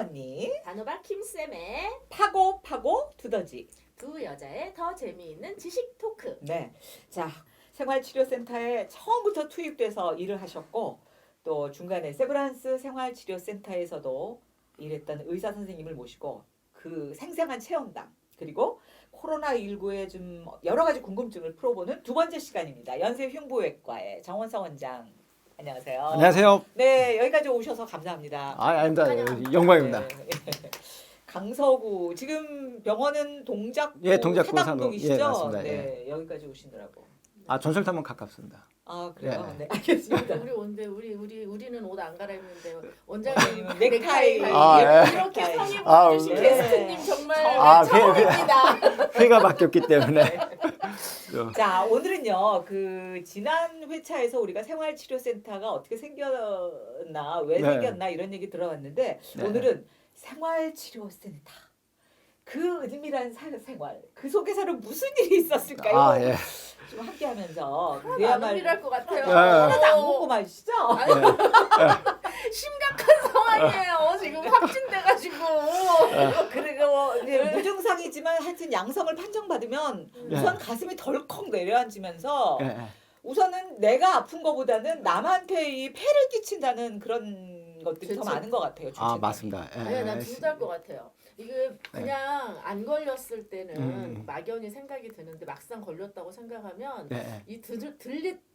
언니 단호박 김쌤의 파고 두더지. 두 여자의 더 재미있는 지식 토크. 네, 자 생활치료센터에 처음부터 투입돼서 일을 하셨고 또 중간에 세브란스 생활치료센터에서도 일했던 의사 선생님을 모시고 그 생생한 체험담 그리고 코로나19의 좀 여러 가지 궁금증을 풀어보는 두 번째 시간입니다. 연세흉부외과의 정원성 원장. 안녕하세요. 안녕하세요. 네, 여기까지 오셔서 감사합니다. 아닙니다. 영광입니다. 네. 강서구 지금 병원은 동작구, 예, 동작구 사당동이시죠? 예, 맞습니다. 네, 여기까지 오시느라고. 전설타면 가깝습니다. 아 그래요? 네. 네, 알겠습니다. 우리는 옷 안 갈아입는데 원장님은 원장님 넥타이. 이렇게 넥타이. 성의 네. 보여주신 게스트님 정말 아, 처음입니다. 회가 바뀌었기 때문에. 자 오늘은요 그 지난 회차에서 우리가 생활치료센터가 어떻게 생겼나 왜 네. 생겼나 이런 얘기 들어봤는데 네. 오늘은 생활치료센터 그 은밀한 생활 그 속에서는 무슨 일이 있었을까요? 예. 좀 함께하면서 안 은밀할 것 같아요. 네. 하나도 안 궁금하시죠? 심각한 상황이에요. 지금 확진돼가지고. 그리고 이제 무증상이지만 하여튼 양성을 판정받으면 네. 우선 가슴이 덜컥 내려앉으면서 예. 우선은 내가 아픈 것보다는 남한테 이 폐를 끼친다는 그런 것들이 더 그치. 많은 것 같아요. 주책감이. 맞습니다. 네, 난 둘 다일 것 같아요. 이게 그냥 안 걸렸을 때는 네. 막연히 생각이 드는데 막상 걸렸다고 생각하면 네. 이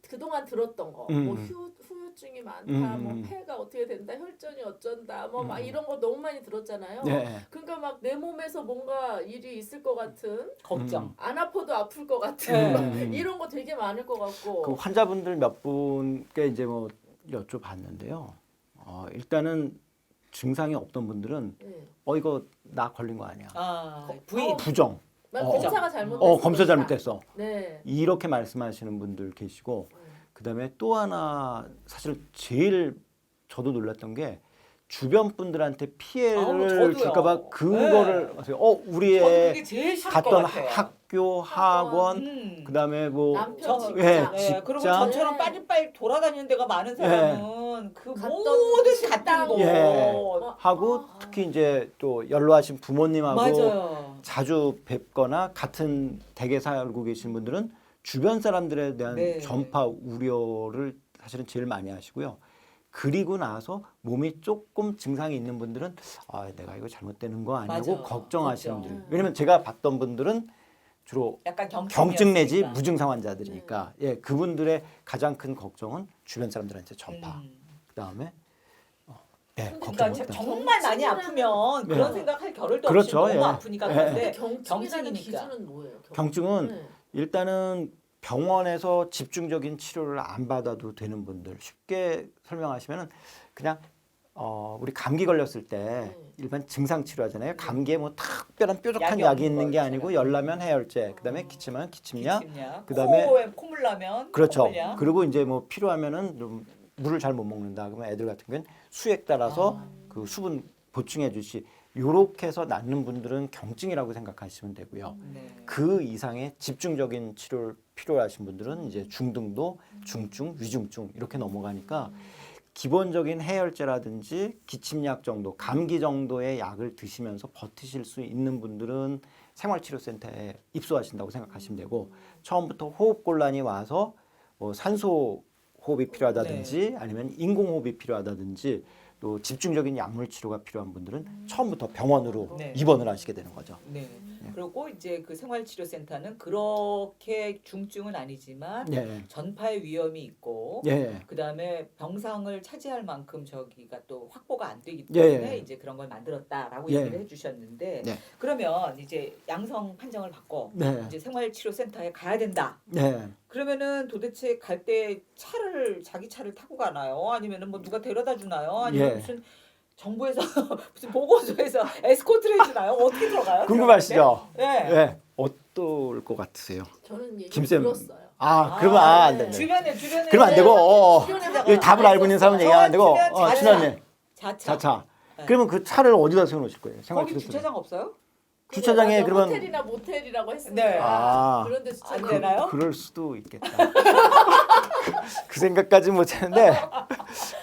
그동안 들었던 거, 뭐 후유증이 많다, 뭐 폐가 어떻게 된다, 혈전이 어쩐다, 뭐 막 이런 거 너무 많이 들었잖아요. 네. 그러니까 막 내 몸에서 뭔가 일이 있을 것 같은, 걱정. 안 아파도 아플 것 같은 네. 이런 거 되게 많을 것 같고. 그 환자분들 몇 분께 이제 뭐 여쭤봤는데요. 일단은 증상이 없던 분들은 네. 이거 나 걸린 거 아니야. 부인. 부정. 난 어. 검사가 잘못됐어. 검사 잘못됐어. 네. 이렇게 말씀하시는 분들 계시고 그다음에 또 하나 사실 제일 저도 놀랐던 게 주변 분들한테 피해를 저도요. 줄까봐 그거를 저도 우리의 그게 제일 싫을 갔던 것 같아요. 학교, 학원, 그다음에 뭐 남편 직장. 네, 그리고 직장. 저처럼 빨리빨리 돌아다니는 데가 많은 사람은 그 갔던 모든 식당. 갔던 거. 예. 하고 특히 이제 또 연로하신 부모님하고 맞아요. 자주 뵙거나 같은 댁에 살고 계신 분들은 주변 사람들에 대한 네. 전파 우려를 사실은 제일 많이 하시고요. 그리고 나서 몸이 조금 증상이 있는 분들은 내가 이거 잘못되는 거 아니고 맞아. 걱정하시는 걱정. 분들. 왜냐면 제가 봤던 분들은 주로 약간 경증 내지 경증이었으니까. 무증상 환자들이니까 그분들의 가장 큰 걱정은 주변 사람들한테 전파. 그다음에 그러니까 걱정. 정말 많이 아프면 네. 그런 생각할 겨를도 그렇죠, 없이 너무 예. 아프니까 예. 그런데 경증이라는 경증이니까. 기준은 뭐예요? 경증은 네. 일단은 병원에서 집중적인 치료를 안 받아도 되는 분들 쉽게 설명하시면은 그냥 우리 감기 걸렸을 때 일반 증상 치료하잖아요. 감기에 뭐 특별한 뾰족한 약이 약이 없는 있는 게 거 아니고 있잖아요. 열나면 해열제, 그다음에 기침하면 기침약, 기침약, 그다음에 코에 콧물 나면 그렇죠. 콧물약. 그리고 이제 뭐 필요하면은 좀 물을 잘 못 먹는다 그러면 애들 같은 경우는 수액 따라서 그 수분 보충해 주시. 요렇게 해서 낫는 분들은 경증이라고 생각하시면 되고요. 네. 그 이상의 집중적인 치료를 필요하신 분들은 이제 중등도, 중증, 위중증 이렇게 넘어가니까 기본적인 해열제라든지 기침약 정도, 감기 정도의 약을 드시면서 버티실 수 있는 분들은 생활치료센터에 입소하신다고 생각하시면 되고 처음부터 호흡곤란이 와서 뭐 산소 호흡이 필요하다든지 아니면 인공호흡이 필요하다든지 또 집중적인 약물 치료가 필요한 분들은 처음부터 병원으로 네. 입원을 하시게 되는 거죠. 네. 그리고 이제 그 생활치료센터는 그렇게 중증은 아니지만 예. 전파의 위험이 있고 예. 그다음에 병상을 차지할 만큼 저기가 또 확보가 안 되기 예. 때문에 이제 그런 걸 만들었다라고 예. 얘기를 해주셨는데 네. 그러면 이제 양성 판정을 받고 네. 이제 생활치료센터에 가야 된다. 네. 그러면은 도대체 갈 때 자기 차를 타고 가나요? 아니면은 뭐 누가 데려다 주나요? 아니면 예. 무슨 정부에서 무슨 보건소에서 에스코트를 해주나요? 어떻게 들어가요? 궁금하시죠? 네. 네. 어떨 것 같으세요? 저는 얘기 김쌤. 들었어요. 그러면 안 네. 되네. 주변에 그러면 안 되고 출연자가 이 답을 알고 있는 사람은 얘기 안 되고 자차. 친하님 자차. 자차. 네. 그러면 그 차를 어디다 세워 놓으실 거예요? 거기 생활치료센터. 주차장 없어요? 주차장에 맞아, 그러면 호텔이나 모텔이라고 했으니까 네. 그런데 안 되나요? 그럴 수도 있겠다. 그 생각까지 못 했는데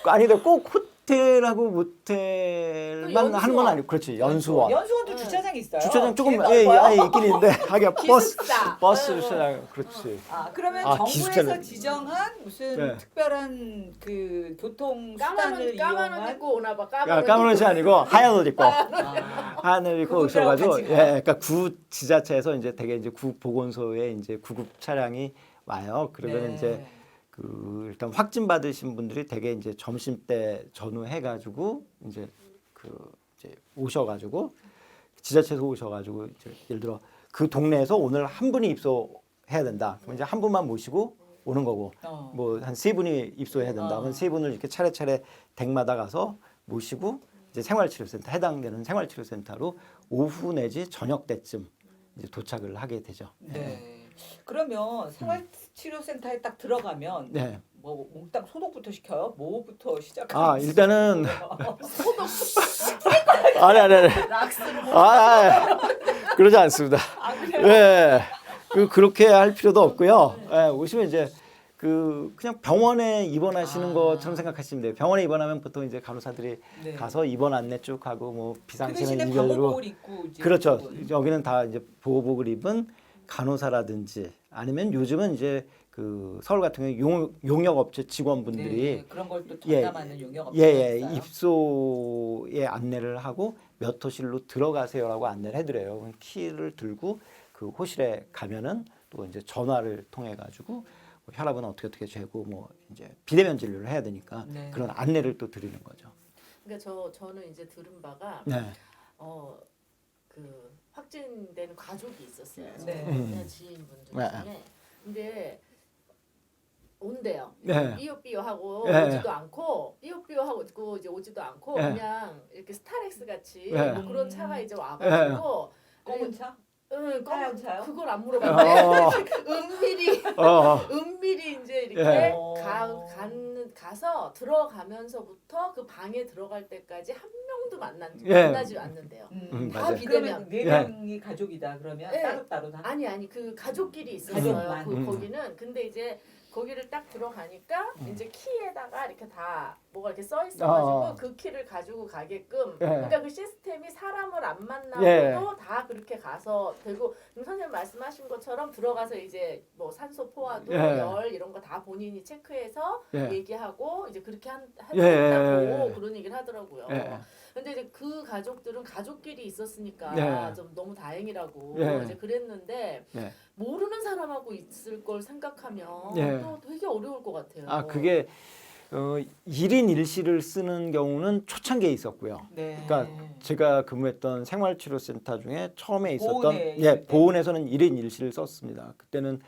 아니 근데 꼭 호텔하고 모텔만 연수원. 하는 건 아니고 그렇지 연수원. 연수원도 응. 주차장이 있어요. 주차장 조금 뒤에 넓어요? 있긴 있는데 하긴 기숙사. 버스 응, 주차장 그렇지. 그러면 아, 정부에서 기숙사는- 지정한 무슨 네. 특별한 그 교통 까만 수단을 옷 까만 옷 이용한 입고 오나 봐. 야, 까만 옷이 아니고 하얀 옷 입고 아, 하얀 옷 입고 그분들하고 오셔가지고 같이 예, 가요? 그러니까 구 지자체에서 이제 되게 이제 구 보건소에 이제 구급 차량이 와요. 그러면 네. 이제 그 일단 확진 받으신 분들이 되게 이제 점심 때 전후해가지고 이제 이제 오셔가지고 지자체에서 오셔가지고 이제 예를 들어 그 동네에서 오늘 한 분이 입소해야 된다. 그럼 이제 한 분만 모시고 오는 거고 뭐 한 세 분이 입소해야 된다. 그럼 세 분을 이렇게 차례차례 댁마다 가서 모시고 이제 생활치료센터 해당되는 생활치료센터로 오후 내지 저녁 때쯤 이제 도착을 하게 되죠. 네. 그러면 생활치료센터에 딱 들어가면 네. 뭐 몽땅 소독부터 시켜요? 뭐부터 시작하는 일단은 소독 아니. 락스로 그러지 않습니다. 그래요? 예. 그렇게 할 필요도 없고요. 예, 오시면 이제 그냥 병원에 입원하시는 것처럼 생각하시면 돼요. 병원에 입원하면 보통 이제 간호사들이 네. 가서 입원 안내 쭉 하고 뭐 그 비상시에는 대신에 이별로 방호복을 입고 이제 그렇죠. 그분. 여기는 다 이제 보호복을 입은 간호사라든지 아니면 요즘은 이제 그 서울 같은 경우 용역업체 직원분들이 네, 그런 걸 또 예, 전담하는 용역업체가 예, 있어요. 입소에 안내를 하고 몇 호실로 들어가세요라고 안내를 해드려요. 그럼 키를 들고 그 호실에 가면은 또 이제 전화를 통해 가지고 뭐 혈압은 어떻게 재고 뭐 이제 비대면 진료를 해야 되니까 네. 그런 안내를 또 드리는 거죠. 그러니까 저는 이제 들은 바가 네. 그 확진된 가족이 있었어요. 네. 그냥 지인분들 네. 중에. 근데 온대요. 네. 삐요삐요하고 네. 오지도 않고 삐요삐요하고 이제 오지도 않고 네. 그냥 이렇게 스타렉스 같이 네. 뭐 그런 차가 이제 와가지고 검은 차? 응, 하얀 차요? 그걸 안 물어봤네. 어, 어, 은밀히 이제 이렇게 예. 가서 들어가면서부터 그 방에 들어갈 때까지 한 명도 예. 만나지 않는데요. 맞아요. 다 비대면. 그러면 네 예. 명이 가족이다 그러면 네. 따로따로 다? 아니 그 가족끼리 있었어요. 가족만. 거기는 근데 이제 거기를 딱 들어가니까 이제 키에다가 이렇게 다 뭐가 이렇게 써 있어가지고 그 키를 가지고 가게끔 그러니까 그 시스템이 사람을 안 만나고도 예. 다 그렇게 가서 되고 그럼 선생님 말씀하신 것처럼 들어가서 이제 뭐 산소 포화도 예. 열 이런 거 다 본인이 체크해서 예. 얘기하고 이제 그렇게 예. 한다고 그런 얘기를 하더라고요. 예. 근데 이제 그 가족들은 가족끼리 있었으니까 네. 좀 너무 다행이라고 네. 이제 그랬는데 네. 모르는 사람하고 있을 걸 생각하면 네. 또 되게 어려울 것 같아요. 그게 1인 1실을 쓰는 경우는 초창기에 있었고요. 네. 그러니까 제가 근무했던 생활치료센터 중에 처음에 있었던 보은에 있을 때. 보은에서는 1인 1실을 썼습니다. 그때는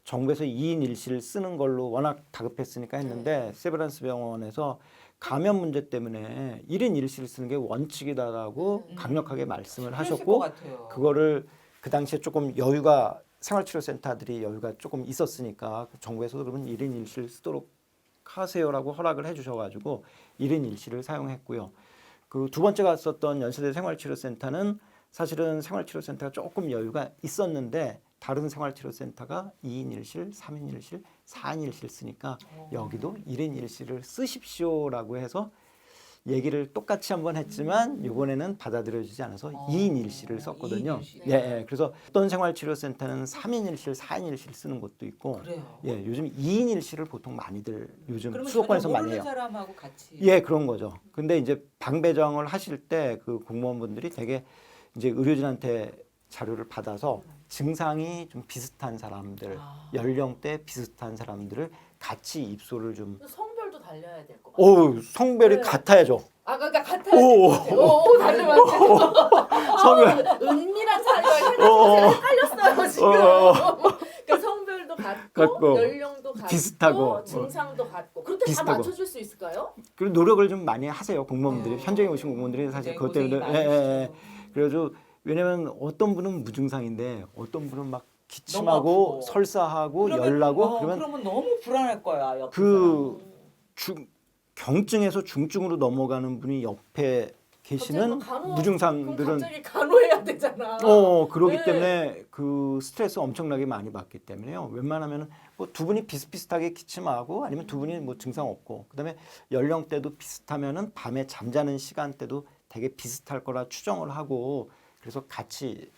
정부에서 2인 1실을 쓰는 걸로 워낙 다급했으니까 했는데 세브란스 병원에서 감염 문제 때문에 1인 1실을 쓰는 게 원칙이다라고 강력하게 말씀을 그랬을 것 하셨고 같아요. 그거를 그 당시에 조금 여유가 생활치료센터들이 여유가 조금 있었으니까 정부에서 그러면 1인 1실 쓰도록 하세요라고 허락을 해주셔가지고 1인 1실을 사용했고요. 그 두 번째 갔었던 연세대 생활치료센터는 사실은 생활치료센터가 조금 여유가 있었는데 다른 생활치료센터가 2인 1실, 3인 1실, 4인 1실 쓰니까 여기도 1인 1실을 쓰십시오라고 해서 얘기를 똑같이 한번 했지만 이번에는 받아들여지지 않아서 2인 1실을 썼거든요. 2인 1실. 예. 그래서 어떤 생활치료센터는 3인 1실, 4인 1실 쓰는 곳도 있고 그래요. 예, 요즘 2인 1실을 보통 많이들 요즘 그러면 수도권에서 전혀 많이 모르는 해요. 사람하고 같이. 예, 그런 거죠. 근데 이제 방 배정을 하실 때 그 공무원분들이 되게 이제 의료진한테 자료를 받아서 증상이 좀 비슷한 사람들, 연령대 비슷한 사람들을 같이 입소를 좀. 성별도 달려야 될 것 같아요. 오, 성별이 네. 같아야죠. 그러니까 같아야 오. 오, 달려야 돼. 성별. 은밀한 사이가 헷갈렸어요 지금. 그러니까 성별도 같고, 연령도 같고, 비슷하고, 증상도 같고. 그렇게 비슷하고. 다 맞춰줄 수 있을까요? 그 노력을 좀 많이 하세요 공무원들이. 현장에 오신 공무원들이 사실 그것 때문에. 그래가지고 왜냐면 어떤 분은 무증상인데 어떤 분은 막 기침하고 아프고. 설사하고 열나고 그러면 너무 불안할 거야. 옆에 그 경증에서 중증으로 넘어가는 분이 옆에 계시는 갑자기 그럼 무증상들은 갑자기 간호해야 되잖아. 그러기 네. 때문에 그 스트레스 엄청나게 많이 받기 때문에요. 웬만하면은 뭐 두 분이 비슷비슷하게 기침하고 아니면 두 분이 뭐 증상 없고 그다음에 연령대도 비슷하면은 밤에 잠자는 시간대도 되게 비슷할 거라 추정을 하고 그래서 같이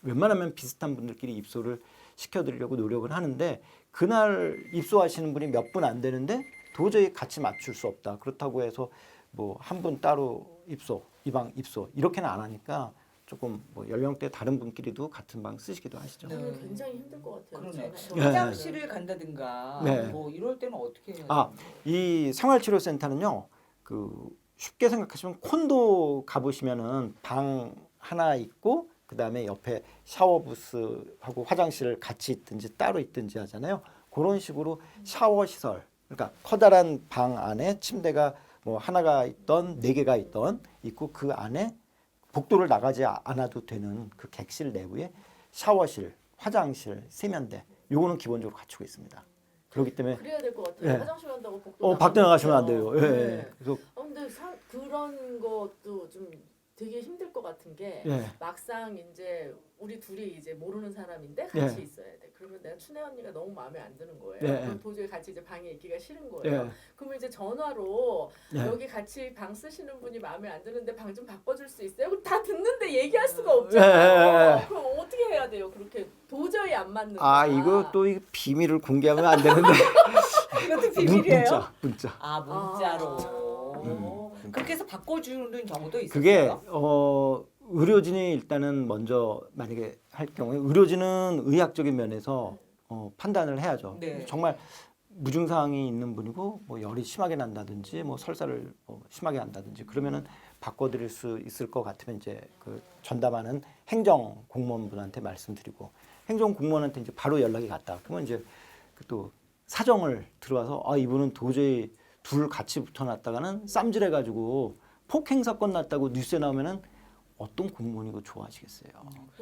웬만하면 비슷한 분들끼리 입소를 시켜드리려고 노력을 하는데 그날 입소하시는 분이 몇 분 안 되는데 도저히 같이 맞출 수 없다. 그렇다고 해서 뭐 한 분 따로 입소, 이 방 입소 이렇게는 안 하니까 조금 뭐 연령대 다른 분끼리도 같은 방 쓰시기도 하시죠. 네. 저는 굉장히 힘들 것 같아요. 그러네. 저는. 화장실을 간다든가 네. 뭐 이럴 때는 어떻게 해야 아, 되는 거예요? 이 생활치료센터는요. 그 쉽게 생각하시면 콘도 가보시면은 방 하나 있고 그다음에 옆에 샤워 부스하고 화장실을 같이 있든지 따로 있든지 하잖아요. 그런 식으로 샤워 시설. 그러니까 커다란 방 안에 침대가 뭐 하나가 있던 네 개가 있던 있고 그 안에 복도를 나가지 않아도 되는 그 객실 내부에 샤워실, 화장실, 세면대 요거는 기본적으로 갖추고 있습니다. 그렇기 때문에 그래야 될 것 같아요. 네. 화장실 간다고 복도 밖에 나가시면 안 돼요. 예. 네. 그래서 근데 그런 것도 좀 되게 힘들 것 같은 게 예. 막상 이제 우리 둘이 이제 모르는 사람인데 같이 예. 있어야 돼. 그러면 내가 춘혜 언니가 너무 마음에 안 드는 거예요. 예. 그럼 도저히 같이 이제 방에 있기가 싫은 거예요. 예. 그러면 이제 전화로 예. 여기 같이 방 쓰시는 분이 마음에 안 드는데 방 좀 바꿔줄 수 있어요? 그럼 다 듣는데 얘기할 수가 예. 없잖아요. 그럼 어떻게 해야 돼요? 그렇게 도저히 안 맞는 아, 거야. 이거 또 이 비밀을 공개하면 안 되는데. 이것도 비밀이에요? 문자. 아 문자로. 음. 그렇게 해서 바꿔주는 경우도 있어요. 그게 의료진이 일단은 먼저 만약에 할 경우에 의료진은 의학적인 면에서 판단을 해야죠. 네. 정말 무증상이 있는 분이고 뭐 열이 심하게 난다든지 뭐 설사를 심하게 한다든지 그러면은 바꿔드릴 수 있을 것 같으면 이제 그 전담하는 행정 공무원분한테 말씀드리고 행정 공무원한테 이제 바로 연락이 갔다. 그러면 이제 그 또 사정을 들어와서 아 이분은 도저히 둘 같이 붙어놨다가는 쌈질해가지고 폭행 사건 났다고 뉴스에 나오면은 어떤 공무원이고 좋아하시겠어요.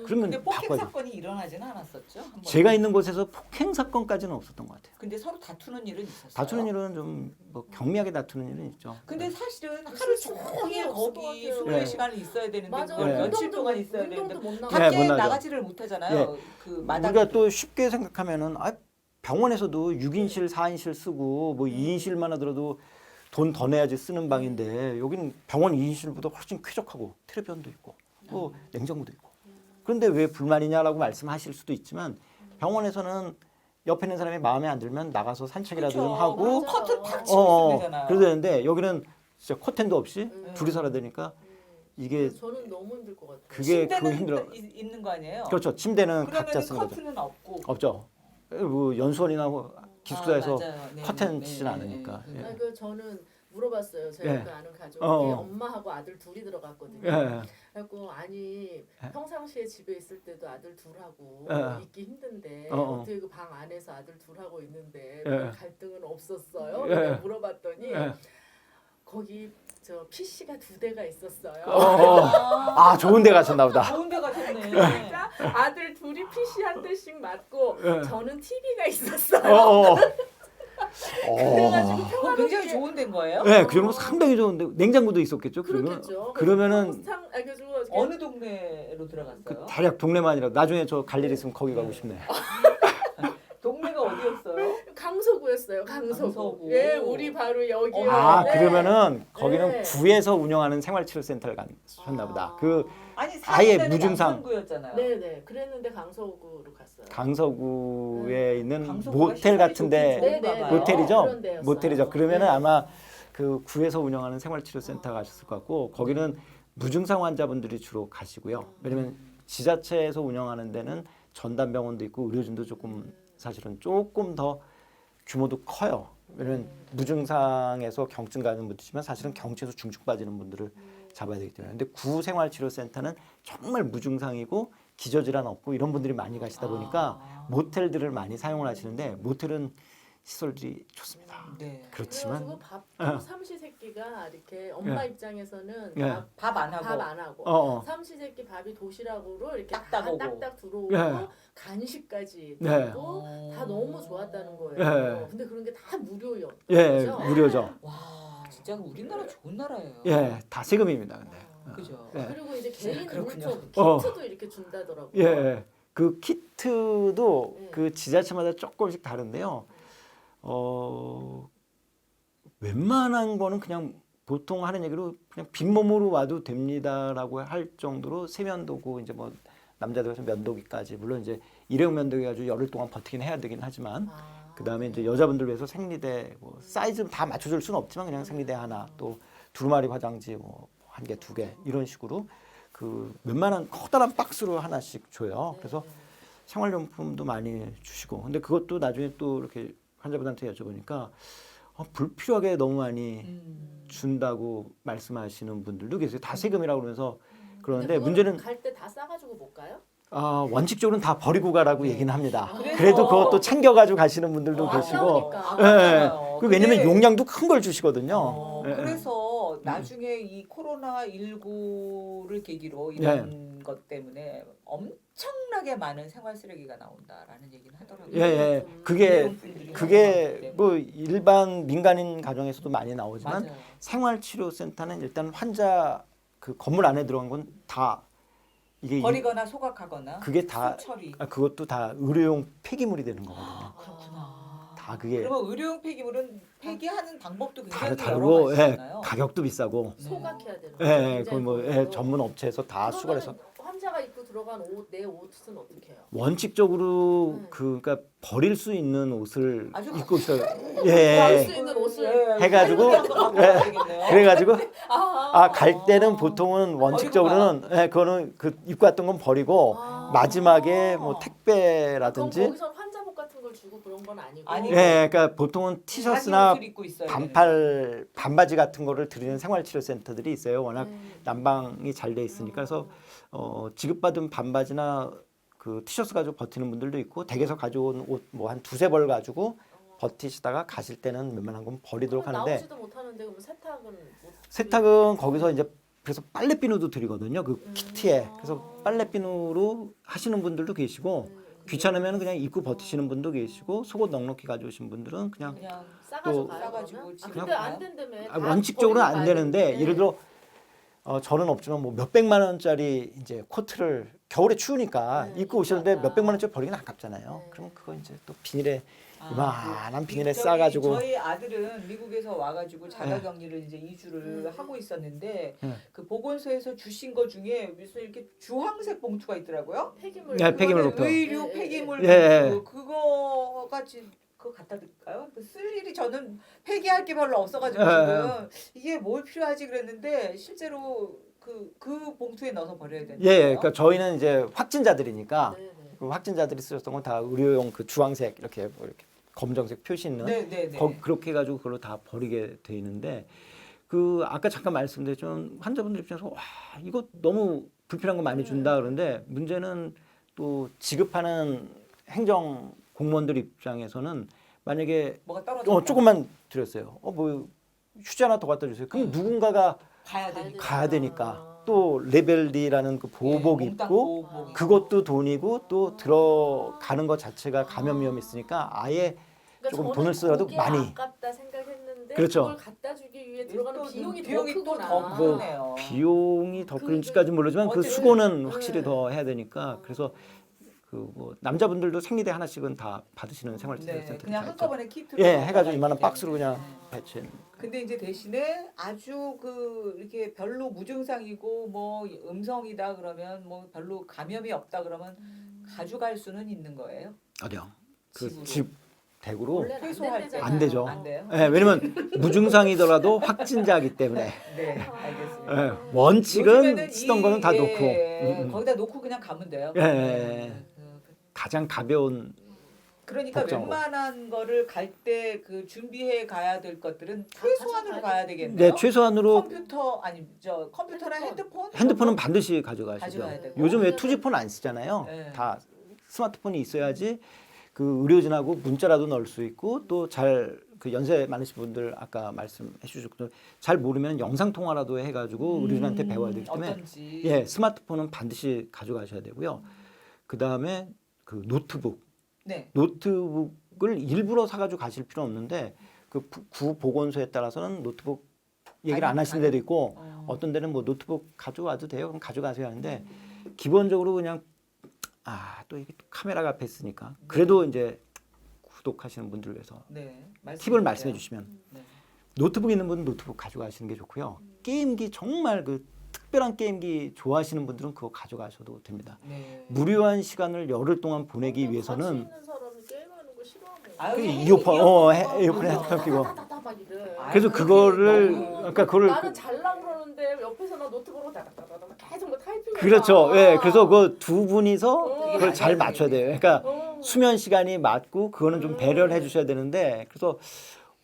그러면 근데 폭행 바꿔야죠. 사건이 일어나지는 않았었죠? 한 번도? 제가 있는 곳에서 폭행 사건까지는 없었던 것 같아요. 근데 서로 다투는 일은 있었어요. 다투는 일은 좀 뭐 경미하게 다투는 일은 있죠. 근데 사실은 하루 있을 수밖에 종일 없을 것 거기 같아요. 수고의 네. 시간이 있어야 되는데 맞아. 그걸 네. 며칠 동안 있어야 되는데 운동도 못 나가. 네, 밖에 못 나가죠. 나가지를 못하잖아요. 그 마당 우리가 또 쉽게 생각하면은 병원에서도 6인실, 4인실 쓰고 뭐 2인실만 하더라도 돈 더 내야지 쓰는 방인데 여기는 병원 2인실보다 훨씬 쾌적하고 텔레비전도 있고 뭐 냉장고도 있고 그런데 왜 불만이냐라고 말씀하실 수도 있지만 병원에서는 옆에 있는 사람이 마음에 안 들면 나가서 산책이라도 좀 하고 맞아. 커튼 탁 치고 있으면 되잖아요. 그래야 되는데 여기는 진짜 커튼도 없이 음. 둘이 살아야 되니까 이게 저는 너무 힘들 것 같아요. 그게 그거 침대는 힘들어. 있는 거 아니에요? 그렇죠. 침대는 그러면 각자 쓰는 거죠. 커튼은 없고 없죠. 뭐 연수원이나 뭐 기숙사에서 맞아요. 네, 커튼 네, 치진 네, 않으니까. 네, 네. 아니, 저는 물어봤어요. 제가 예. 그 아는 가족이 엄마하고 아들 둘이 들어갔거든요. 예. 그래갖고 아니 평상시에 집에 있을 때도 아들 둘하고 예. 있기 힘든데 어. 어떻게 그 방 안에서 아들 둘하고 있는데 예. 갈등은 없었어요? 예. 내가 물어봤더니 예. 거기 저 PC가 2대가 있었어요. 아 좋은 데 가셨나 보다. 좋은 데 가셨네. 그러니까 아들 둘이 PC 한 대씩 맞고 예. 저는 TV가 있었어요. 그래가지고 그건 굉장히 좋은 데인 거예요? 네, 그 정도 상당히 좋은데 냉장고도 있었겠죠. 그렇겠죠. 그러면은 그래가지고 어느 동네로 들어갔어요? 그 대략 동네만 아니라 나중에 저 갈 일 있으면 거기 가고 싶네. 동네가 어디였어요? 강서구였어요. 강서구. 강서구. 예, 우리 바로 여기요. 아 네. 그러면은 거기는 네. 구에서 운영하는 생활치료센터를 가셨나 보다. 그 아니 아예 4년대는 무증상. 남산구였잖아요. 네네. 그랬는데 강서구로 갔어요. 강서구에 있는 강서구가 모텔 시설이 같은데 좋긴 좋은가 봐요. 모텔이죠. 그런 데였어요. 모텔이죠. 그러면은 네. 아마 그 구에서 운영하는 생활치료센터 가셨을 것 같고 거기는 무증상 환자분들이 주로 가시고요. 왜냐면 지자체에서 운영하는 데는 전담병원도 있고 의료진도 조금 사실은 조금 더 규모도 커요. 왜냐면 무증상에서 경증 가는 분들이지만 사실은 경증에서 중증 빠지는 분들을 잡아야 되기 때문에. 근데 구생활치료센터는 정말 무증상이고 기저질환 없고 이런 분들이 많이 가시다 보니까 모텔들을 많이 사용을 하시는데 모텔은 시설들이 좋습니다. 네. 그렇지만 그래가지고 밥도 삼시세끼가 이렇게 엄마 입장에서는 예. 밥 안 하고. 밥 안 하고 삼시세끼 밥이 도시락으로 이렇게 딱딱 다 오고. 딱딱 들어오고 예. 간식까지 네. 있고 다 너무 좋았다는 거예요. 예. 근데 그런 게 다 무료였죠. 예, 무료죠. 와 진짜 우리나라 좋은 나라예요. 예, 다 세금입니다. 근데 그죠. 예. 그리고 이제 개인 그렇군요. 물품 어. 키트도 이렇게 준다더라고요. 예. 그 키트도 네. 그 지자체마다 조금씩 다른데요. 웬만한 거는 그냥 보통 하는 얘기로 그냥 빈몸으로 와도 됩니다라고 할 정도로 세면도구 이제 뭐 남자들에서 면도기까지 물론 이제 일회용 면도기 가지고 열흘 동안 버티긴 해야 되긴 하지만 그다음에 이제 여자분들 위해서 생리대 뭐 사이즈 다 맞춰줄 수는 없지만 그냥 생리대 하나 또 두루마리 화장지 뭐 한 개, 두 개 이런 식으로 그 웬만한 커다란 박스로 하나씩 줘요. 그래서 생활용품도 많이 주시고 근데 그것도 나중에 또 이렇게 환자분한테 여쭤보니까 불필요하게 너무 많이 준다고 말씀하시는 분들도 계세요. 다 세금이라고 그러면서 그러는데 문제는 갈 때 다 싸가지고 못 가요? 원칙적으로는 다 버리고 가라고 얘기는 합니다. 그래서- 그래도 그것도 챙겨가지고 가시는 분들도 계시고 아까우니까. 아까워요. 그 왜냐면 근데- 용량도 큰 걸 주시거든요. 예, 예. 그래서 나중에 이 코로나 19를 계기로 이런 것 때문에 엄청나게 많은 생활 쓰레기가 나온다라는 얘기는 하더라고요. 예, 예. 그게 뭐 일반 민간인 가정에서도 많이 나오지만 맞아요. 생활치료센터는 일단 환자 그 건물 안에 들어간 건 다 이게 버리거나 소각하거나 그게 다 처리. 그것도 다 의료용 폐기물이 되는 거거든요. 그렇구나. 다 그게 그러면 의료용 폐기물은 폐기하는 방법도 굉장히 여러 다르고 가지잖아요. 가격도 비싸고 소각해야 되는 예, 거죠. 예, 그뭐 굉장히 전문 업체에서 다 그러면은 수거해서 환자가 입고 들어간 옷, 내 옷은 어떻게 해요? 원칙적으로 그러니까 버릴 수 있는 옷을 아주 입고 있어요. 버릴 예. 수 있는 옷을 해가지고 그래가지고 갈 때는 보통은 원칙적으로는 그거는 그 입고 왔던 건 버리고 마지막에 뭐 그럼 택배라든지 거기서 환자복 같은 걸 주고 그런 건 아니고. 아니고. 예, 그러니까 보통은 티셔츠나 입고 있어요. 반팔 반바지 같은 거를 드리는 생활치료센터들이 있어요. 워낙 난방이 잘 돼 있으니까 그래서 지급받은 반바지나 그 티셔츠 가지고 버티는 분들도 있고 댁에서 가져온 옷 뭐 한 두세 벌 가지고 버티시다가 가실 때는 웬만한 건 버리도록 그럼 하는데 나오지도 못하는데 그럼 세탁은 못 세탁은 거기서 이제 그래서 빨래비누도 드리거든요. 그 키트에. 그래서 빨래비누로 하시는 분들도 계시고 귀찮으면 그냥 입고 버티시는 분도 계시고 속옷 넉넉히 가져오신 분들은 그냥 싸가지고 또 가요. 싸가지고 그러면? 집에 근데 안 된다며. 다 원칙적으로는 안 버리고 되는데 가야 되는데. 예를 들어 저는 없지만 뭐 몇백만 원짜리 이제 코트를 겨울에 추우니까 입고 오셨는데 몇백만 원짜리 버리긴 아깝잖아요. 그럼 그거 이제 또 비닐에 이만한 비닐에 싸가지고 저희 아들은 미국에서 와가지고 자가격리를 이제 2주를 하고 있었는데 그 보건소에서 주신 거 중에 무슨 이렇게 주황색 봉투가 있더라고요. 폐기물. 네, 폐기물 그거는 봉투. 의류 폐기물 예, 봉투 그거가 그거 갖다 드릴까요? 쓸 일이 저는 폐기할 게 별로 없어가지고 지금 이게 뭘 필요하지 그랬는데 실제로 그 봉투에 넣어서 버려야 되는 거예요. 그러니까 저희는 이제 확진자들이니까 네네. 그 확진자들이 쓰셨던 건 다 의료용 그 주황색 이렇게 뭐 이렇게 검정색 표시 있는 네네네. 그렇게 해가지고 그걸로 다 버리게 돼 있는데 그 아까 잠깐 말씀드렸지만 환자분들 입장에서 와 이거 너무 불필요한 거 많이 준다 그러는데 문제는 또 지급하는 행정 공무원들 입장에서는 만약에 뭐가 떨어져 조금만 드렸어요. 뭐 휴지 하나 더 갖다 주세요. 그럼 누군가가 가야 되니까 또 레벨 D라는 그 보복 입고 그것도 돈이고 또 들어가는 것 자체가 감염 위험이 있으니까 아예 조금 저는 돈을 쓰더라도 그게 많이 아깝다 생각했는데 그렇죠. 그걸 갖다 주기 위해 들어가는 비용이 또 크구나. 더 뭐 크네요. 비용이 더 그런지까지는 모르지만 그 어쨌든, 수고는 확실히 더 해야 되니까 그래서 그 뭐 남자분들도 생리대 하나씩은 다 받으시는 생활치료센터 그냥 한꺼번에 키트로 해가지고 이만한 박스로 그냥 배치해. 근데 이제 대신에 아주 이렇게 별로 무증상이고 뭐 음성이다 그러면 뭐 별로 감염이 없다 그러면 가져갈 수는 있는 거예요? 어디요? 집으로. 그 집 댁으로 원래는 회수할 때. 된대잖아요. 안 되죠. 안 돼요? 왜냐면 무증상이더라도 확진자이기 때문에 네, 알겠습니다. 원칙은 요즘에는 쓰던 거는 다 놓고 거기다 놓고 그냥 가면 돼요. 가장 가벼운 그러니까 걱정하고. 웬만한 거를 갈 때 그 준비해 가야 될 것들은 최소한으로 가야 네, 되겠네요. 최소한으로 컴퓨터나 핸드폰은 반드시 가져가시죠. 가져가야 되고. 요즘 왜 투지폰 안 쓰잖아요. 네. 다 스마트폰이 있어야지 그 의료진하고 문자라도 넣을 수 있고 또 잘 그 연세 많으신 분들 아까 말씀해 주셨고 잘 모르면 영상 통화라도 해가지고 의료진한테 배워야 되기 때문에 어떤지. 스마트폰은 반드시 가져가셔야 되고요. 그 다음에 그 노트북을 일부러 사가지고 가실 필요 없는데 그 구 보건소에 따라서는 노트북 얘기를 안 하시는 데도 있고 어떤 데는 뭐 노트북 가져와도 돼요. 그럼 가져가세요 하는데 기본적으로 그냥 또 이게 또 카메라가 앞에 있으니까 그래도 이제 구독하시는 분들을 위해서 네. 팁을 말씀해 주시면 네. 노트북 있는 분은 노트북 가져가시는 게 좋고요. 게임기 정말 그 특별한 게임기 좋아하시는 분들은 그거 가져가셔도 됩니다. 네. 무료한 시간을 열흘 동안 보내기 위해서는 같이 있는 사람이 게임하는 거 싫어하면 아유, 그 이어폰, 이어폰에 헤드폰 끼고 다다다다 막 이래. 그래서 아유, 그거를 너무- 그러니까 그거를 나는 잘라 그러는데 옆에서 나 노트북으로 다다다다다 계속 뭐 타이핑. 그렇죠. 예. 그래서 그 두 분이서 그게 그걸 잘 맞아야 맞춰야 돼요. 되겠네. 그러니까 수면 시간이 맞고 그거는 좀 배려를 해 주셔야 되는데 그래서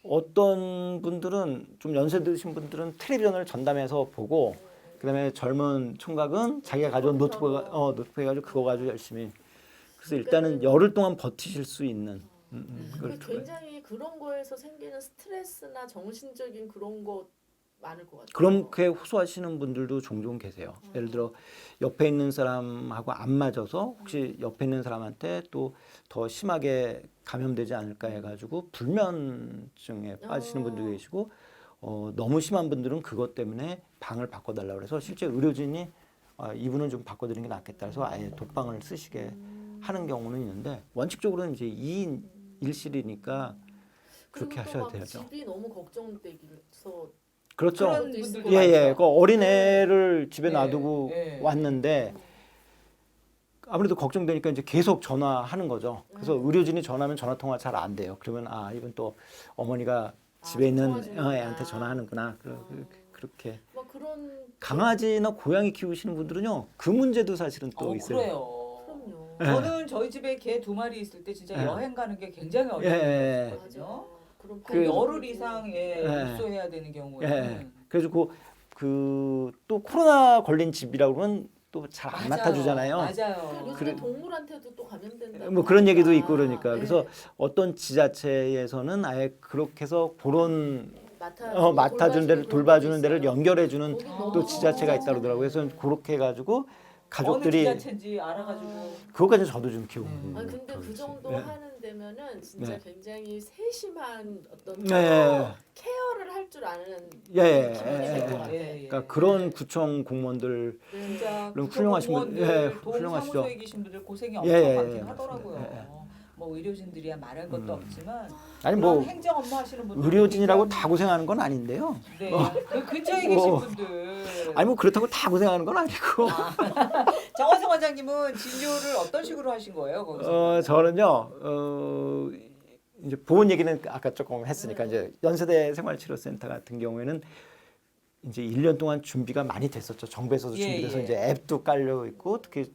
어떤 분들은 좀 연세 드신 분들은 텔레비전을 전담해서 보고 그다음에 젊은 총각은 자기가 가져온 노트북 해가지고 그거 가지고 열심히 그래서 일단은 열흘 동안 버티실 수 있는 그걸 굉장히 그런 거에서 생기는 스트레스나 정신적인 그런 거 많을 것 같아요. 그렇게 호소하시는 분들도 종종 계세요. 예를 들어 옆에 있는 사람하고 안 맞아서 혹시 옆에 있는 사람한테 또 더 심하게 감염되지 않을까 해가지고 불면증에 빠지시는 분도 계시고 너무 심한 분들은 그것 때문에 방을 바꿔달라고 그래서 실제 의료진이 이분은 좀 바꿔드리는 게 낫겠다 해서 아예 독방을 쓰시게 하는 경우는 있는데 원칙적으로는 이제 2인 1실이니까 그렇게 그리고 또 하셔야 막 되죠. 집이 너무 걱정되기서 그렇죠. 그런 분들도 예. 많죠. 그 어린애를 집에 네, 놔두고 네. 왔는데 아무래도 걱정되니까 이제 계속 전화하는 거죠. 그래서 의료진이 전화하면 전화 통화 잘 안 돼요. 그러면 이분 또 어머니가 집에 있는 통화하시는구나. 애한테 전화하는구나. 그렇게 막 그런 강아지나 고양이 키우시는 분들은요 그 문제도 사실은 또 있어요. 그래요. 그럼요. 예. 저는 저희 집에 개 2마리 있을 때 진짜 예. 여행 가는 게 굉장히 예. 어려웠거든요. 그런 그 반려동물. 열흘 이상에 예. 입소해야 되는 경우에는 예. 그래서 또 코로나 걸린 집이라고 그러면 또 잘 안 맞아요. 맡아주잖아요. 맞아요. 요즘에 그래- 동물한테도 또 감염된다. 뭐 그런 얘기도 있고 그러니까 그래서 어떤 지자체에서는 아예 그렇게 해서 그런 맡아주는 데를 돌봐주는 데를 연결해주는 또 지자체가 있다 그러더라고요. 그래서 그렇게 해가지고 어느 가족들이 지자체인지 알아가지고 그것까지 저도 좀 키우고. 아니 근데 그 정도 예. 하는 데면은 진짜 네. 굉장히 세심한 어떤 네. 케어를 할 줄 아는 예, 기분이 예, 될 것 예. 같아요. 예, 예. 그러니까 그런 구청 공무원들 진짜 그럼 훌륭하신 분, 공무원들, 훌륭하시죠. 동사무소에 계신 분들 고생이 예, 엄청 예, 많긴 예, 하더라고요. 맞습니다. 뭐 의료진들이야 말할 것도 없지만 아니 그런 뭐 행정 업무 하시는 분들 의료진이라고 다 고생하는 건 아닌데요. 네. 그 근처에 계신 분들 아니 뭐 그렇다고 다 고생하는 건 아니고. 정원성 원장님은 진료를 어떤 식으로 하신 거예요 거기서? 저는요. 이제 보건 얘기는 아까 조금 했으니까 이제 연세대 생활치료센터 같은 경우에는 이제 1년 동안 준비가 많이 됐었죠. 정부에서도 예, 준비돼서 예. 이제 앱도 깔려 있고 특히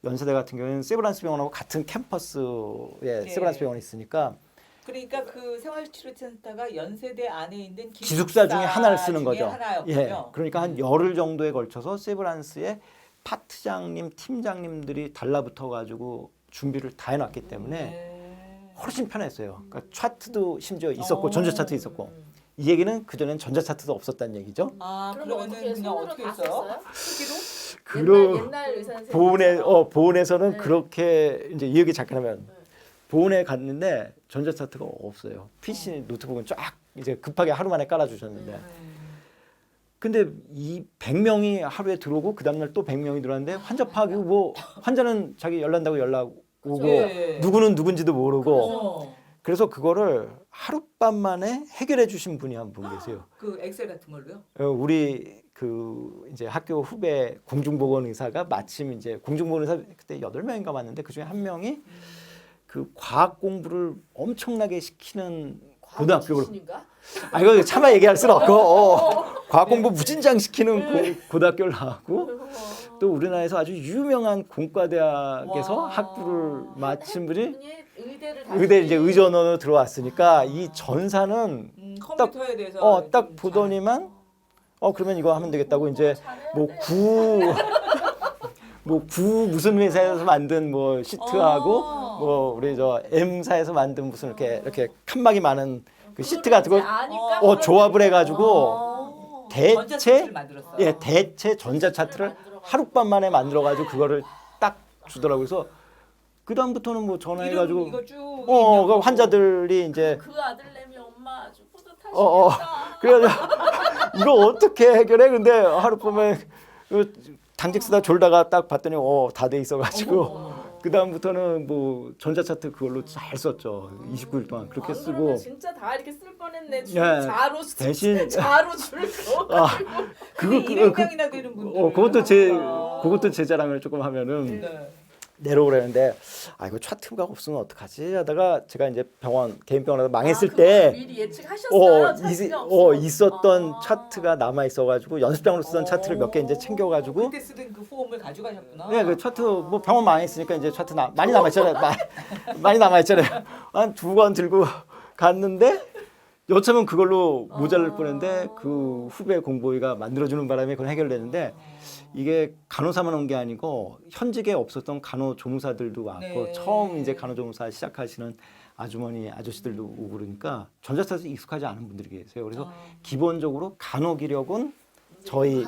연세대 같은 경우에는 세브란스 병원하고 같은 캠퍼스에 예. 세브란스 병원이 있으니까 그러니까 그 생활치료센터가 연세대 안에 있는 기숙사 중에 하나를 쓰는 중에 거죠. 하나였군요. 예. 그러니까 한 열흘 정도에 걸쳐서 세브란스의 파트장님, 팀장님들이 달라붙어 가지고 준비를 다 해놨기 때문에 네. 훨씬 편했어요. 그러니까 차트도 심지어 있었고 어. 전자차트 있었고 이 얘기는 그 전엔 전자차트도 없었다는 얘기죠. 그러면은 그냥 손으로 어떻게 다 했어요? 썼어요? 수기로? 옛날 의사 선생님 보훈에서는 네. 그렇게 이제 이 얘기 잠깐 하면 네. 보훈에 갔는데 전자차트가 없어요. PC 노트북은 쫙 이제 급하게 하루 만에 깔아주셨는데 근데 이 100명이 하루에 들어오고 그 다음날 또 100명이 들어왔는데 환자 파악이고 뭐 환자는 자기 열난다고 연락 오고 예. 누구는 누군지도 모르고 어. 그래서 그거를 하룻밤 만에 해결해 주신 분이 한 분 계세요. 그 엑셀 같은 걸로요? 우리 그 이제 학교 후배 공중보건 의사가 마침 이제 공중보건 의사 그때 8명인가 봤는데 그중에 한 명이 그 과학 공부를 엄청나게 시키는 고등학교로 이거 차마 얘기할 수는 없고 과학 공부 무진장 시키는 고등학교를 나왔고 또 우리나라에서 아주 유명한 공과대학에서 와. 학부를 마친 분이 의대를 의대 이제 의전원으로 들어왔으니까 이 전사는 컴퓨터에 대해서 딱 좀 보더니만 그러면 이거 하면 되겠다고 이제 뭐 구 무슨 회사에서 만든 뭐 시트하고 뭐 우리 저 M사에서 만든 무슨 이렇게 칸막이 많은 그 시트 같은 거 조합을 해가지고 대체 대체 전자차트를 하룻밤 만에 만들어가지고 그거를 딱 주더라고요. 그래서 그 다음부터는 뭐 전화해가지고 이거 쭉 그 환자들이 이제 그 아들내미 엄마 아주 뿌듯하시겠다. 그래가지고 이거 어떻게 해결해? 근데 하룻밤에 당직 쓰다 졸다가 딱 봤더니 다 돼 있어가지고 그 다음부터는 뭐 전자차트 그걸로 잘 썼죠. 29일 동안 그렇게 안 쓰고. 그러면 진짜 다 이렇게 쓸 뻔했네. 줄 예, 자로 대신 자로 줄 그어가지고. 그게 200명이나 되는 분들. 그것도 제 자랑을 조금 하면은 네. 내려오라는데 이거 차트가 없으면 어떡하지 하다가 제가 이제 개인 병원에서 망했을 그걸 때 미리 예측하셨어요. 차트가 없으면. 있었던 아. 차트가 남아 있어가지고 연습장으로 쓰던 차트를 몇 개 이제 챙겨가지고 그때 쓰던 그 포함을 가져가셨구나. 네, 그 차트 뭐 병원 망했으니까 이제 차트 많이 남아 있잖아요. 많이 남아 있잖아요. 한 2권 들고 갔는데 여차하면 그걸로 모자랄 뻔했는데 그 후배 공보위가 만들어주는 바람에 그건 해결됐는데 이게 간호사만 온 게 아니고 현직에 없었던 간호조무사들도 왔고 네. 처음 이제 간호조무사 시작하시는 아주머니 아저씨들도 오고 그러니까 전자차트 익숙하지 않은 분들이 계세요. 그래서 기본적으로 간호기력은 저희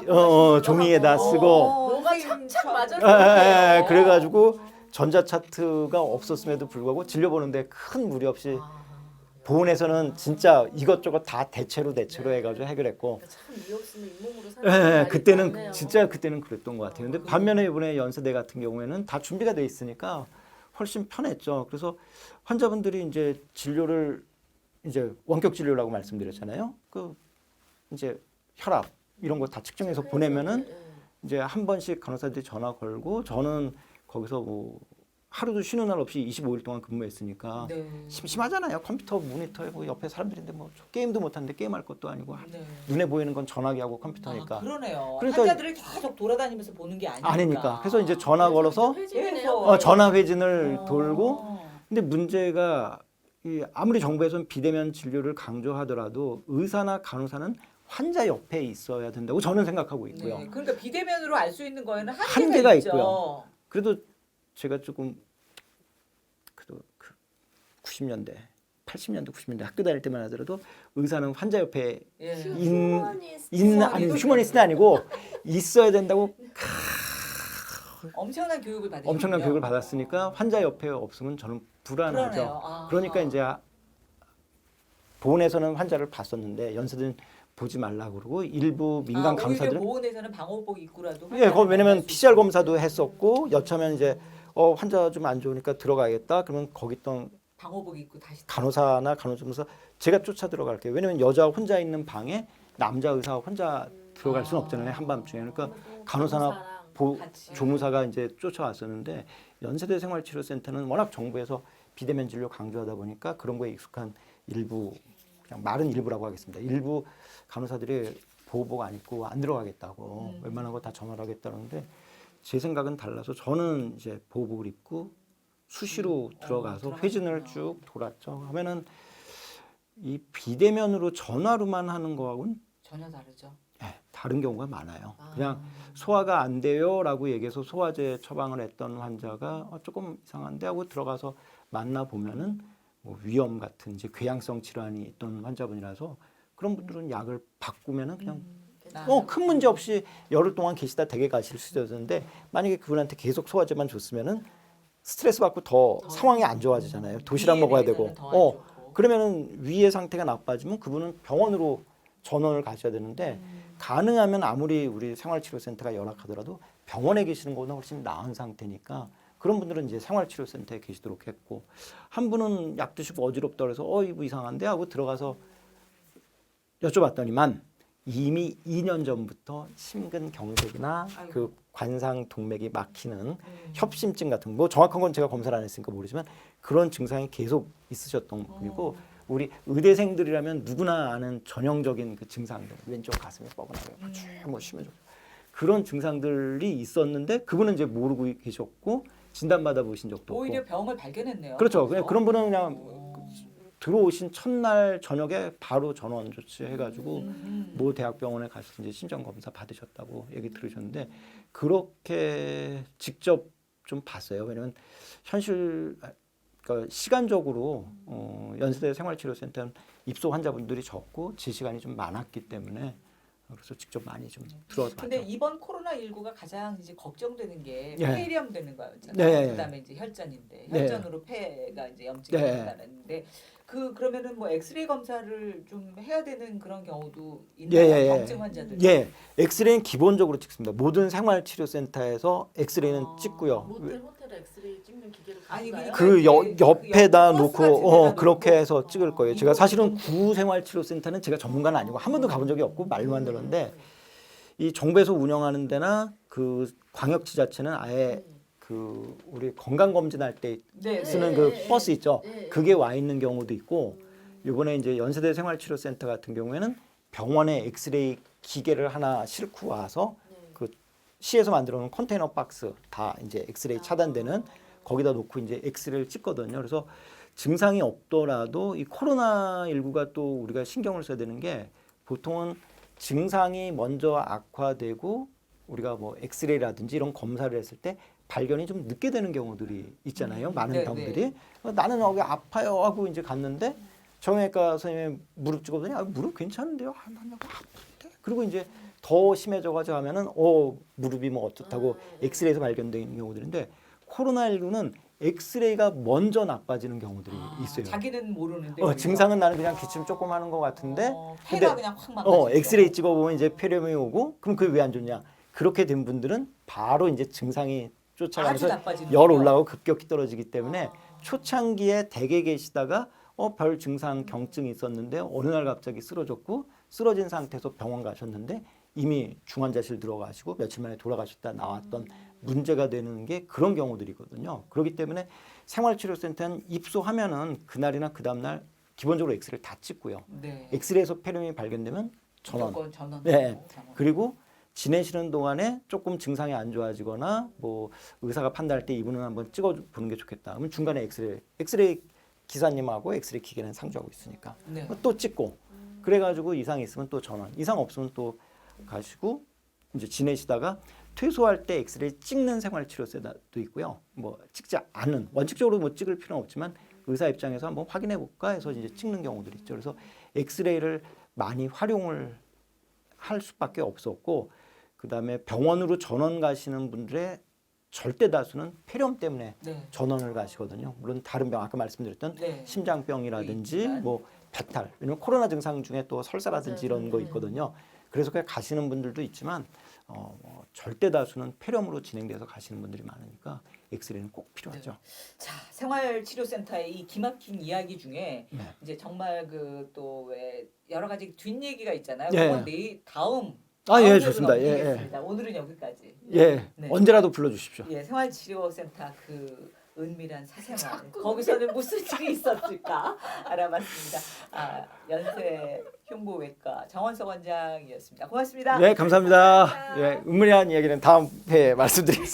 종이에다 쓰고 뭐가 착착 맞아. 그래가지고 전자차트가 없었음에도 불구하고 진료 보는데 큰 무리 없이 보훈에서는 진짜 이것저것 다 대체로 해가지고 해결했고 참 이 없으면 잇몸으로 사는 그때는 진짜 그때는 그랬던 것 같아요. 근데 반면에 이번에 연세대 같은 경우에는 다 준비가 돼 있으니까 훨씬 편했죠. 그래서 환자분들이 이제 진료를 이제 원격 진료라고 말씀드렸잖아요. 그 이제 혈압 이런 거 다 측정해서 보내면은 이제 한 번씩 간호사들이 전화 걸고 저는 거기서 뭐 하루도 쉬는 날 없이 25일 동안 근무했으니까 네. 심심하잖아요. 컴퓨터 모니터에 뭐 옆에 사람들인데 뭐 게임도 못하는데 게임할 것도 아니고 네. 눈에 보이는 건 전화기하고 컴퓨터니까. 그러네요. 그러니까 환자들을 계속 돌아다니면서 보는 게 아니니까. 아니니까. 그래서 이제 전화 걸어서 계속. 전화 회진을 돌고. 근데 문제가 아무리 정부에서는 비대면 진료를 강조하더라도 의사나 간호사는 환자 옆에 있어야 된다고 저는 생각하고 있고요. 네. 그러니까 비대면으로 알 수 있는 거에는 한계가 있죠. 있고요. 그래도 제가 조금 그래도 90년대, 80년대, 90년대 학교 다닐 때만 하더라도 의사는 환자 옆에 예. 휴머니스트는 아니고 있어야 된다고 엄청난 교육을 받으셨군요. 엄청난 교육을 받았으니까 환자 옆에 없으면 저는 불안하죠. 불안해요. 그러니까 이제 보훈에서는 환자를 봤었는데 연세대는 보지 말라고 그러고 일부 민간 오히려 강사들은 보훈에서는 방호복 입고라도. 왜냐면 PCR 검사도 했었고 여차하면 이제 환자 좀 안 좋으니까 들어가야겠다. 그러면 거기 있던 방호복 입고 다시. 간호사나 간호조무사 제가 쫓아 들어갈게요. 왜냐면 여자 혼자 있는 방에 남자 의사 혼자 들어갈 수는 없잖아요. 한밤중에. 그러니까 간호사나 같이. 조무사가 이제 쫓아왔었는데 연세대 생활치료센터는 워낙 정부에서 비대면 진료 강조하다 보니까 그런 거에 익숙한 일부 그냥 말은 일부라고 하겠습니다. 일부 간호사들이 보호복 안 입고 안 들어가겠다고 웬만한 거 다 전화를 하겠다는데 제 생각은 달라서 저는 이제 보호복을 입고 수시로 들어가서 회진을 쭉 돌았죠. 하면은 이 비대면으로 전화로만 하는 거하고는 전혀 다르죠. 다른 경우가 많아요. 그냥 소화가 안 돼요라고 얘기해서 소화제 처방을 했던 환자가 조금 이상한데 하고 들어가서 만나 보면은 뭐 위염 같은 이제 궤양성 질환이 있던 환자분이라서 그런 분들은 약을 바꾸면은 그냥 큰 문제 없이 열흘 동안 계시다 댁에 가실 수 있었는데 만약에 그분한테 계속 소화제만 줬으면은 스트레스 받고 더 상황이 안 좋아지잖아요. 도시락 먹어야 되고. 그러면은 위의 상태가 나빠지면 그분은 병원으로 전원을 가셔야 되는데 가능하면 아무리 우리 생활치료센터가 열악하더라도 병원에 계시는 것보다 훨씬 나은 상태니까 그런 분들은 이제 생활치료센터에 계시도록 했고 한 분은 약 드시고 어지럽다 그래서 이거 이상한데 하고 들어가서 여쭤봤더니만 이미 2년 전부터 심근경색이나 그 관상 동맥이 막히는 협심증 같은 뭐 정확한 건 제가 검사를 안 했으니까 모르지만 그런 증상이 계속 있으셨던 분이고 우리 의대생들이라면 누구나 아는 전형적인 그 증상들 왼쪽 가슴이 뻐근하고 뭐 심해져 그런 증상들이 있었는데 그분은 이제 모르고 계셨고 진단받아 보신 적도 없고 오히려 병을 발견했네요. 그렇죠. 그냥 그런 분은 그냥 들어오신 첫날 저녁에 바로 전원 조치해가지고 모 대학병원에 가서 이제 심장 검사 받으셨다고 얘기 들으셨는데 그렇게 직접 좀 봤어요. 왜냐면 그러니까 시간적으로 연세대 생활치료센터는 입소 환자분들이 적고 제 시간이 좀 많았기 때문에 그래서 직접 많이 좀 들어서 봤죠. 근데 이번 코로나19가 가장 이제 걱정되는 게 예. 폐렴 되는 거였잖아요. 네. 그다음에 이제 혈전인데 네. 혈전으로 폐가 이제 염증이 네. 된다는데 그러면은 뭐 엑스레이 검사를 좀 해야 되는 그런 경우도 예, 있나요? 예, 예. 경증 환자들. 예, 엑스레이는 기본적으로 찍습니다. 모든 생활치료센터에서 엑스레이는 찍고요. 모텔 호텔에 엑스레이 찍는 기계를 아니, 가져가요? 그 그 옆에다 버스 같은 놓고 데다 그렇게 놓고. 해서 찍을 거예요. 제가 사실은 구생활치료센터는 제가 전문가는 아니고 한 번도 가본 적이 없고 말로만 들었는데 이 정부에서 운영하는 데나 그 광역지자체는 아예 그 우리 건강검진할 때 네, 쓰는 네, 그 네, 버스 있죠. 네. 그게 와 있는 경우도 있고 이번에 이제 연세대 생활치료센터 같은 경우에는 병원에 엑스레이 기계를 하나 싣고 와서 그 시에서 만들어 놓은 컨테이너 박스 다 이제 엑스레이 차단되는 거기다 놓고 이제 엑스레이를 찍거든요. 그래서 증상이 없더라도 이 코로나19가 또 우리가 신경을 써야 되는 게 보통은 증상이 먼저 악화되고 우리가 뭐 엑스레이라든지 이런 검사를 했을 때 발견이 좀 늦게 되는 경우들이 있잖아요. 많은 네, 병들이. 나는 여기 아파요 하고 이제 갔는데 정형외과 선생님이 무릎 찍어보더니 무릎 괜찮은데요? 난 여기 아픈데. 그리고 이제 더 심해져가지고 하면은 무릎이 뭐 어떻다고 엑스레이에서 발견되는 경우들인데 코로나19는 엑스레이가 먼저 나빠지는 경우들이 있어요. 자기는 모르는데 증상은 나는 그냥 기침 조금 하는 것 같은데 폐가 그냥 확 망가지죠. 엑스레이 찍어보면 이제 폐렴이 오고 그럼 그게 왜 안 좋냐? 그렇게 된 분들은 바로 이제 증상이 아주 쫓아가면서 나빠지는 열 거죠. 올라가고 급격히 떨어지기 때문에 초창기에 댁에 계시다가 별 증상 경증이 있었는데 어느 날 갑자기 쓰러졌고 쓰러진 상태에서 병원 가셨는데 이미 중환자실 들어가시고 며칠 만에 돌아가셨다 나왔던 문제가 되는 게 그런 경우들이거든요. 그렇기 때문에 생활치료센터는 입소하면은 그날이나 그 다음날 기본적으로 엑스레이를 다 찍고요. 네. 엑스레이에서 폐렴이 발견되면 전원. 무조건 전원. 네. 그리고 지내시는 동안에 조금 증상이 안 좋아지거나 뭐 의사가 판단할 때 이분은 한번 찍어보는 게 좋겠다. 그러면 중간에 엑스레이 기사님하고 엑스레이 기계는 상주하고 있으니까 네. 또 찍고 그래가지고 이상 있으면 또 전원, 이상 없으면 또 가시고 이제 지내시다가 퇴소할 때 엑스레이 찍는 생활치료센터도 있고요. 뭐 찍지 않은 원칙적으로 뭐 찍을 필요는 없지만 의사 입장에서 한번 확인해 볼까 해서 이제 찍는 경우들이 있죠. 그래서 엑스레이를 많이 활용을 할 수밖에 없었고 그다음에 병원으로 전원 가시는 분들의 절대 다수는 폐렴 때문에 네. 전원을 가시거든요. 물론 다른 병 아까 말씀드렸던 네. 심장병이라든지 있지만. 뭐 배탈 왜냐면 코로나 증상 중에 또 설사라든지 이런 거 있거든요. 그래서 그냥 가시는 분들도 있지만 절대 다수는 폐렴으로 진행돼서 가시는 분들이 많으니까 엑스레이는 꼭 필요하죠. 자, 생활치료센터의 이 기막힌 이야기 중에 네. 이제 정말 그 또 왜 여러 가지 뒷얘기가 있잖아요. 예. 그건 다음 예, 회로 좋습니다. 예, 넘기겠습니다. 오늘은 여기까지. 예, 네. 언제라도 불러주십시오. 예, 생활치료센터 그 은밀한 사생활 거기서는 무슨 일이 있었을까 알아봤습니다. 연세 흉부외과 정원석 원장이었습니다. 고맙습니다. 네, 감사합니다. 예, 은밀한 이야기는 다음 회에 말씀드리겠습니다.